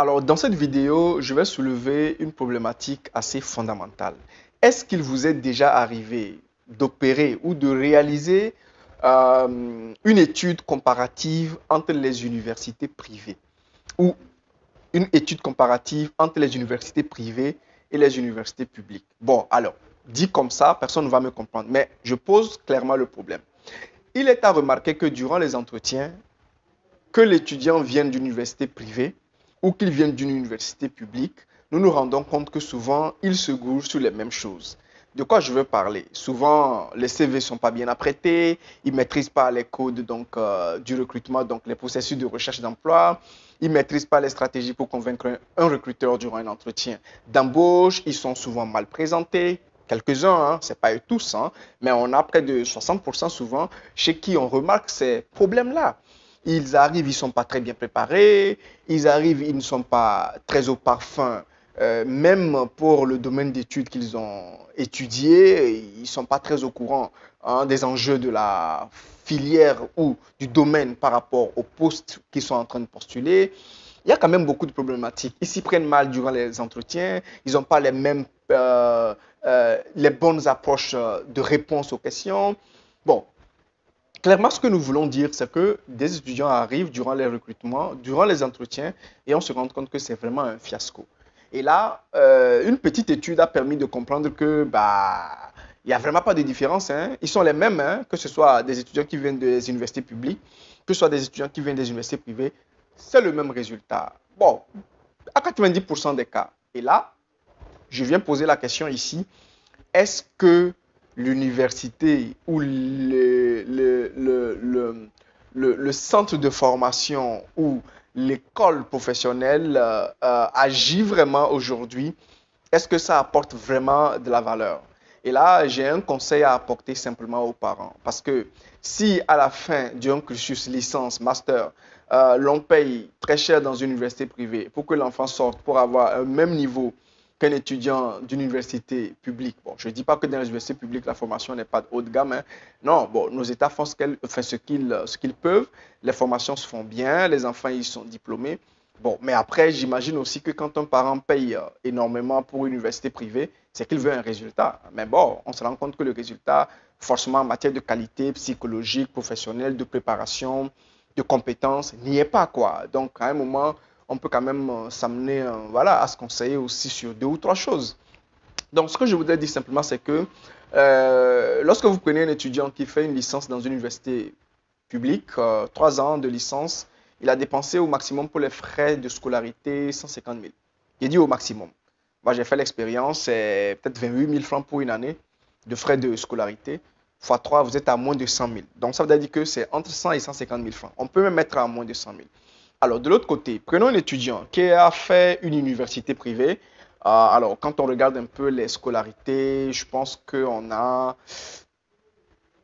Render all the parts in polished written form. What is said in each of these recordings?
Alors, dans cette vidéo, je vais soulever une problématique assez fondamentale. Est-ce qu'il vous est déjà arrivé d'opérer ou de réaliser une étude comparative entre les universités privées ou une étude comparative entre les universités privées et les universités publiques? Bon, alors, dit comme ça, personne ne va me comprendre, mais je pose clairement le problème. Il est à remarquer que durant les entretiens, que l'étudiant vienne d'une université privée ou qu'il vienne d'une université publique, nous nous rendons compte que souvent, ils se gourrent sur les mêmes choses. De quoi je veux parler? Souvent, les CV ne sont pas bien apprêtés, ils ne maîtrisent pas les codes du recrutement, donc les processus de recherche d'emploi, ils ne maîtrisent pas les stratégies pour convaincre un recruteur durant un entretien d'embauche, ils sont souvent mal présentés, quelques-uns, hein, ce n'est pas eux tous, hein, mais on a près de 60% souvent chez qui on remarque ces problèmes-là. Ils arrivent, ils ne sont pas très bien préparés, ils arrivent, ils ne sont pas très au parfum, même pour le domaine d'études qu'ils ont étudié, ils ne sont pas très au courant hein, des enjeux de la filière ou du domaine par rapport au poste qu'ils sont en train de postuler. Il y a quand même beaucoup de problématiques. Ils s'y prennent mal durant les entretiens, ils n'ont pas les bonnes approches de réponse aux questions. Bon, clairement, ce que nous voulons dire, c'est que des étudiants arrivent durant les recrutements, durant les entretiens, et on se rend compte que c'est vraiment un fiasco. Et là, une petite étude a permis de comprendre que il n'y a vraiment pas de différence. Hein. Ils sont les mêmes, hein, que ce soit des étudiants qui viennent des universités publiques, que ce soit des étudiants qui viennent des universités privées, c'est le même résultat. Bon, à 90% des cas. Et là, je viens poser la question ici, est-ce que l'université ou le centre de formation ou l'école professionnelle agit vraiment aujourd'hui? Est-ce que ça apporte vraiment de la valeur? Et là, j'ai un conseil à apporter simplement aux parents. Parce que si à la fin d'un cursus licence, master, l'on paye très cher dans une université privée pour que l'enfant sorte pour avoir un même niveau qu'un étudiant d'une université publique. Bon, je ne dis pas que dans les universités publiques, la formation n'est pas de haut de gamme. Hein. Non, bon, nos États font ce qu'ils peuvent. Les formations se font bien, les enfants, ils sont diplômés. Bon, mais après, j'imagine aussi que quand un parent paye énormément pour une université privée, c'est qu'il veut un résultat. Mais bon, on se rend compte que le résultat, forcément en matière de qualité psychologique, professionnelle, de préparation, de compétences, n'y est pas, quoi. Donc, à un moment, on peut quand même s'amener voilà, à se conseiller aussi sur deux ou trois choses. Donc, ce que je voudrais dire simplement, c'est que lorsque vous prenez un étudiant qui fait une licence dans une université publique, 3 ans de licence, il a dépensé au maximum pour les frais de scolarité 150 000. Il dit au maximum. Moi, j'ai fait l'expérience, c'est peut-être 28 000 francs pour une année de frais de scolarité. Fois 3, vous êtes à moins de 100 000. Donc, ça veut dire que c'est entre 100 et 150 000 francs. On peut même mettre à moins de 100 000. Alors, de l'autre côté, prenons un étudiant qui a fait une université privée. Alors, quand on regarde un peu les scolarités, je pense qu'on a...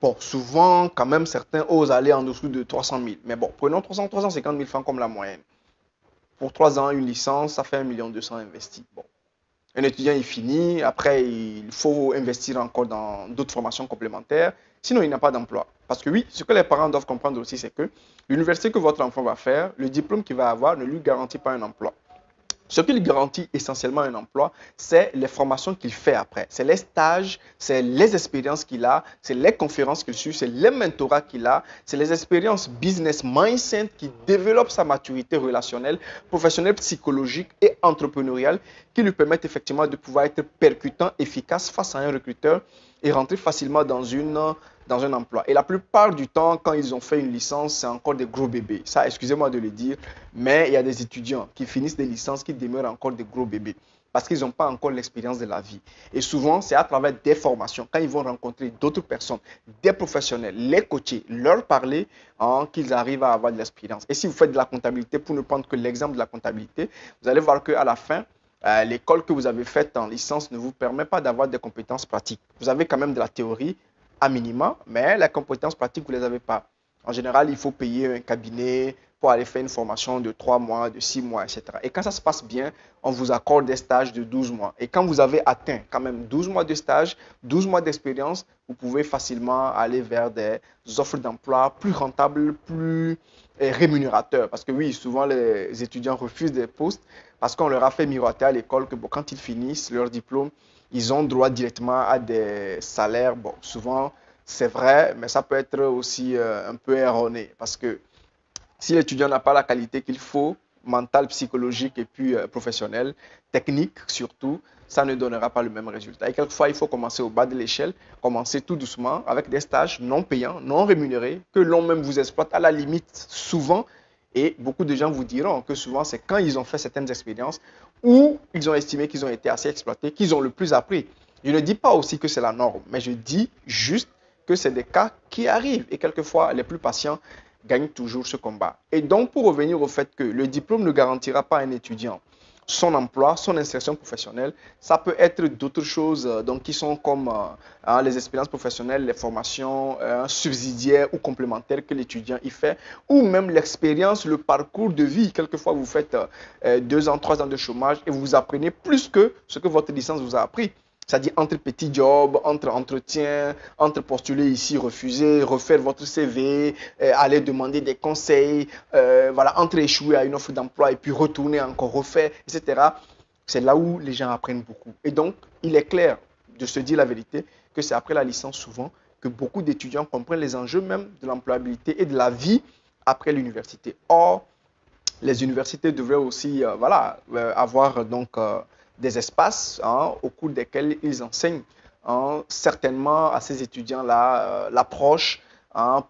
Bon, souvent, quand même, certains osent aller en dessous de 300 000. Mais bon, prenons 350 000 francs comme la moyenne. Pour 3 ans, une licence, ça fait 1,2 million investi. Bon, un étudiant, il finit. Après, il faut investir encore dans d'autres formations complémentaires. Sinon, il n'a pas d'emploi. Parce que oui, ce que les parents doivent comprendre aussi, c'est que l'université que votre enfant va faire, le diplôme qu'il va avoir ne lui garantit pas un emploi. Ce qui lui garantit essentiellement un emploi, c'est les formations qu'il fait après. C'est les stages, c'est les expériences qu'il a, c'est les conférences qu'il suit, c'est les mentorats qu'il a, c'est les expériences business mindset qui développent sa maturité relationnelle, professionnelle, psychologique et entrepreneuriale qui lui permettent effectivement de pouvoir être percutant, efficace face à un recruteur et rentrer facilement dans un emploi. Et la plupart du temps, quand ils ont fait une licence, c'est encore des gros bébés. Ça, excusez-moi de le dire, mais il y a des étudiants qui finissent des licences qui demeurent encore des gros bébés parce qu'ils n'ont pas encore l'expérience de la vie. Et souvent, c'est à travers des formations, quand ils vont rencontrer d'autres personnes, des professionnels, les coacher, leur parler, hein, qu'ils arrivent à avoir de l'expérience. Et si vous faites de la comptabilité, pour ne prendre que l'exemple de la comptabilité, vous allez voir qu'à la fin, l'école que vous avez faite en licence ne vous permet pas d'avoir des compétences pratiques. Vous avez quand même de la théorie à minima, mais les compétences pratiques, vous ne les avez pas. En général, il faut payer un cabinet pour aller faire une formation de 3 mois, de 6 mois, etc. Et quand ça se passe bien, on vous accorde des stages de 12 mois. Et quand vous avez atteint quand même 12 mois de stage, 12 mois d'expérience, vous pouvez facilement aller vers des offres d'emploi plus rentables, plus rémunérateur. Parce que oui, souvent les étudiants refusent des postes parce qu'on leur a fait miroiter à l'école que bon, quand ils finissent leur diplôme, ils ont droit directement à des salaires. Bon, souvent, c'est vrai, mais ça peut être aussi un peu erroné parce que si l'étudiant n'a pas la qualité qu'il faut, mentale, psychologique et puis professionnelle, technique surtout, ça ne donnera pas le même résultat. Et quelquefois, il faut commencer au bas de l'échelle, commencer tout doucement avec des stages non payants, non rémunérés, que l'on même vous exploite à la limite souvent. Et beaucoup de gens vous diront que souvent, c'est quand ils ont fait certaines expériences où ils ont estimé qu'ils ont été assez exploités, qu'ils ont le plus appris. Je ne dis pas aussi que c'est la norme, mais je dis juste que c'est des cas qui arrivent. Et quelquefois, les plus patients gagne toujours ce combat. Et donc, pour revenir au fait que le diplôme ne garantira pas à un étudiant son emploi, son insertion professionnelle, ça peut être d'autres choses donc, qui sont comme les expériences professionnelles, les formations subsidiaires ou complémentaires que l'étudiant y fait, ou même l'expérience, le parcours de vie. Quelquefois, vous faites 2 ans, 3 ans de chômage et vous apprenez plus que ce que votre licence vous a appris. C'est-à-dire entre petits jobs, entre entretiens, entre postuler ici, refuser, refaire votre CV, aller demander des conseils, voilà, entre échouer à une offre d'emploi et puis retourner encore refaire, etc. C'est là où les gens apprennent beaucoup. Et donc, il est clair de se dire la vérité que c'est après la licence souvent que beaucoup d'étudiants comprennent les enjeux même de l'employabilité et de la vie après l'université. Or, les universités devraient aussi voilà, avoir donc des espaces au cours desquels ils enseignent certainement à ces étudiants-là l'approche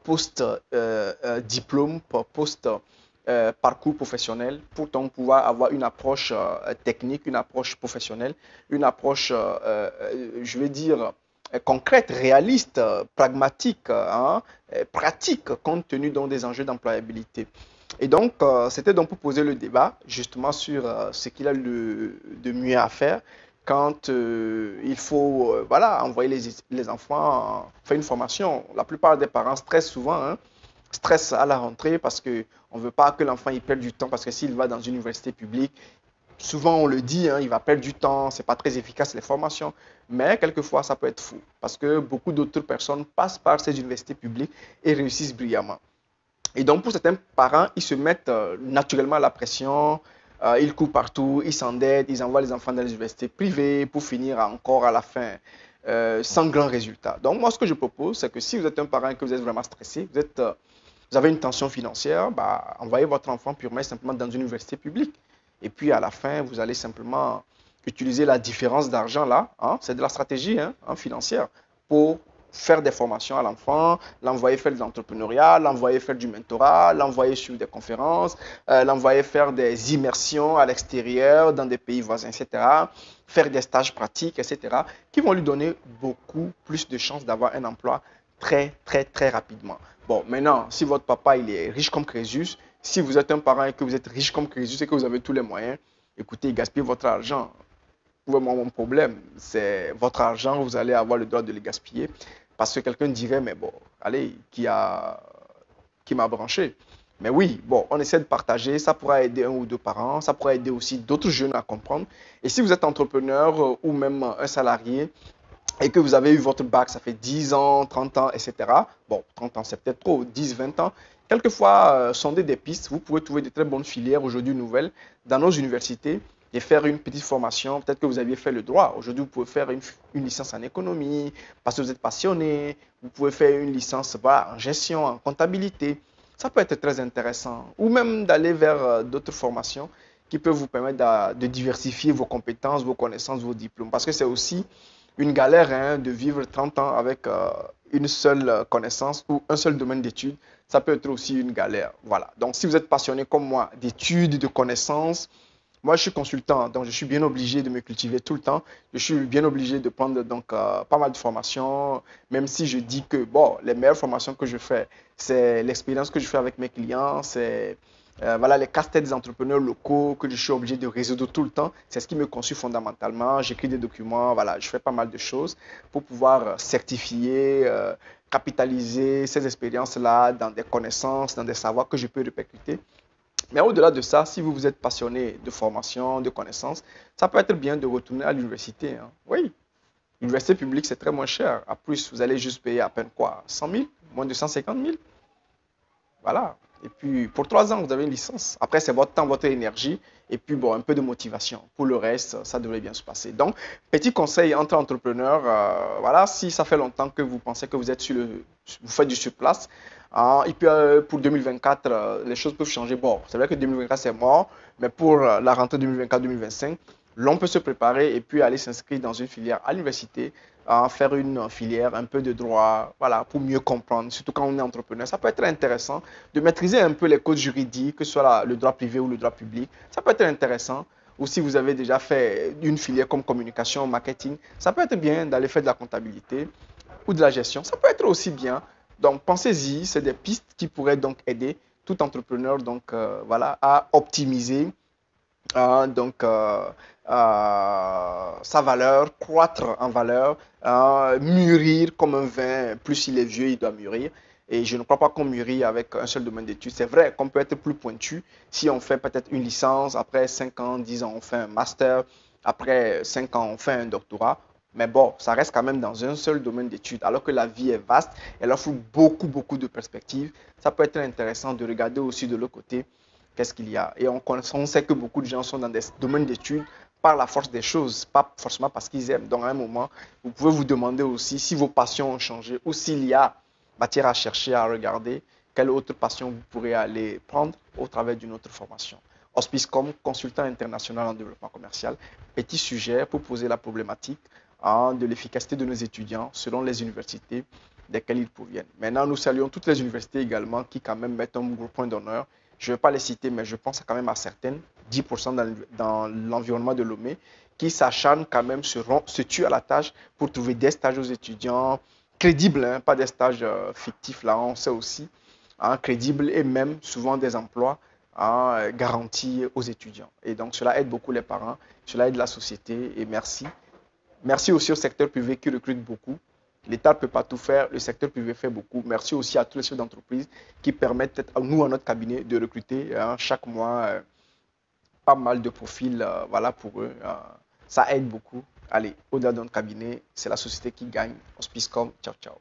post-diplôme, post-parcours professionnel pour donc pouvoir avoir une approche technique, une approche professionnelle, une approche, je vais dire, concrète, réaliste, pragmatique, pratique, compte tenu donc des enjeux d'employabilité. Et donc, c'était donc pour poser le débat justement sur ce qu'il a de mieux à faire quand il faut voilà, envoyer les enfants faire une formation. La plupart des parents stressent souvent, stressent à la rentrée parce qu'on ne veut pas que l'enfant il perde du temps parce que s'il va dans une université publique, souvent on le dit, il va perdre du temps, c'est pas très efficace les formations, mais quelquefois ça peut être faux parce que beaucoup d'autres personnes passent par ces universités publiques et réussissent brillamment. Et donc, pour certains parents, ils se mettent naturellement la pression, ils courent partout, ils s'endettent, ils envoient les enfants dans les universités privées pour finir encore à la fin sans grand résultat. Donc, moi, ce que je propose, c'est que si vous êtes un parent et que vous êtes vraiment stressé, vous avez une tension financière, bah, envoyez votre enfant purement et simplement dans une université publique. Et puis, à la fin, vous allez simplement utiliser la différence d'argent là, c'est de la stratégie financière, pour faire des formations à l'enfant, l'envoyer faire de l'entrepreneuriat, l'envoyer faire du mentorat, l'envoyer suivre des conférences, l'envoyer faire des immersions à l'extérieur, dans des pays voisins, etc., faire des stages pratiques, etc., qui vont lui donner beaucoup plus de chances d'avoir un emploi très, très, très rapidement. Bon, maintenant, si votre papa il est riche comme Crésus, si vous êtes un parent et que vous êtes riche comme Crésus et que vous avez tous les moyens, écoutez, gaspillez votre argent. Moi, mon problème, c'est votre argent, vous allez avoir le droit de le gaspiller. Parce que quelqu'un dirait, mais bon, allez, qui m'a branché? Mais oui, bon, on essaie de partager, ça pourra aider un ou deux parents, ça pourra aider aussi d'autres jeunes à comprendre. Et si vous êtes entrepreneur ou même un salarié et que vous avez eu votre bac, ça fait 10 ans, 30 ans, etc. Bon, 30 ans, c'est peut-être trop, 10, 20 ans. Quelquefois, sonder des pistes, vous pouvez trouver de très bonnes filières aujourd'hui nouvelles dans nos universités et faire une petite formation. Peut-être que vous aviez fait le droit. Aujourd'hui, vous pouvez faire une licence en économie parce que vous êtes passionné. Vous pouvez faire une licence voilà, en gestion, en comptabilité. Ça peut être très intéressant. Ou même d'aller vers d'autres formations qui peuvent vous permettre de diversifier vos compétences, vos connaissances, vos diplômes. Parce que c'est aussi une galère de vivre 30 ans avec une seule connaissance ou un seul domaine d'études. Ça peut être aussi une galère. Voilà. Donc, si vous êtes passionné comme moi d'études, de connaissances, moi, je suis consultant, donc je suis bien obligé de me cultiver tout le temps. Je suis bien obligé de prendre donc pas mal de formations, même si je dis que bon, les meilleures formations que je fais, c'est l'expérience que je fais avec mes clients, c'est voilà, les casse-têtes des entrepreneurs locaux que je suis obligé de résoudre tout le temps. C'est ce qui me consume fondamentalement. J'écris des documents, voilà, je fais pas mal de choses pour pouvoir certifier, capitaliser ces expériences-là dans des connaissances, dans des savoirs que je peux répercuter. Mais au-delà de ça, si vous vous êtes passionné de formation, de connaissances, ça peut être bien de retourner à l'université. Oui, l'université publique, c'est très moins cher. En plus, vous allez juste payer à peine quoi? 100 000? Moins de 150 000? Voilà. Et puis, pour 3 ans, vous avez une licence. Après, c'est votre temps, votre énergie. Et puis, bon, un peu de motivation. Pour le reste, ça devrait bien se passer. Donc, petit conseil entre entrepreneurs, voilà, si ça fait longtemps que vous pensez que vous êtes vous faites du surplace, et puis pour 2024, les choses peuvent changer. Bon, c'est vrai que 2024, c'est mort, mais pour la rentrée 2024-2025, l'on peut se préparer et puis aller s'inscrire dans une filière à l'université, faire une filière, un peu de droit, voilà, pour mieux comprendre, surtout quand on est entrepreneur. Ça peut être intéressant de maîtriser un peu les codes juridiques, que ce soit le droit privé ou le droit public. Ça peut être intéressant. Ou si vous avez déjà fait une filière comme communication, marketing, ça peut être bien d'aller faire de la comptabilité ou de la gestion. Ça peut être aussi bien. Donc, pensez-y, c'est des pistes qui pourraient donc aider tout entrepreneur donc, voilà, à optimiser donc sa valeur, croître en valeur, mûrir comme un vin. Plus il est vieux, il doit mûrir. Et je ne crois pas qu'on mûrit avec un seul domaine d'études. C'est vrai qu'on peut être plus pointu si on fait peut-être une licence, après 5 ans, 10 ans, on fait un master, après 5 ans, on fait un doctorat. Mais bon, ça reste quand même dans un seul domaine d'études, alors que la vie est vaste, elle offre beaucoup, beaucoup de perspectives. Ça peut être intéressant de regarder aussi de l'autre côté qu'est-ce qu'il y a. Et on sait que beaucoup de gens sont dans des domaines d'études par la force des choses, pas forcément parce qu'ils aiment. Donc à un moment, vous pouvez vous demander aussi si vos passions ont changé ou s'il y a matière à chercher, à regarder quelle autre passion vous pourrez aller prendre au travers d'une autre formation. Hospicecom, consultant international en développement commercial, petit sujet pour poser la problématique de l'efficacité de nos étudiants selon les universités desquelles ils proviennent. Maintenant, nous saluons toutes les universités également qui quand même mettent un gros point d'honneur. Je ne vais pas les citer, mais je pense quand même à certaines, 10% dans l'environnement de Lomé, qui s'acharnent quand même, se tuent à la tâche pour trouver des stages aux étudiants crédibles, hein, pas des stages fictifs, là, on sait aussi, hein, crédibles et même souvent des emplois garantis aux étudiants. Et donc, cela aide beaucoup les parents, cela aide la société et merci. Merci aussi au secteur privé qui recrute beaucoup. L'État ne peut pas tout faire, le secteur privé fait beaucoup. Merci aussi à tous les chefs d'entreprise qui permettent, à nous, à notre cabinet, de recruter chaque mois pas mal de profils voilà, pour eux. Ça aide beaucoup. Allez, au-delà de notre cabinet, c'est la société qui gagne. Hospicecom, ciao, ciao.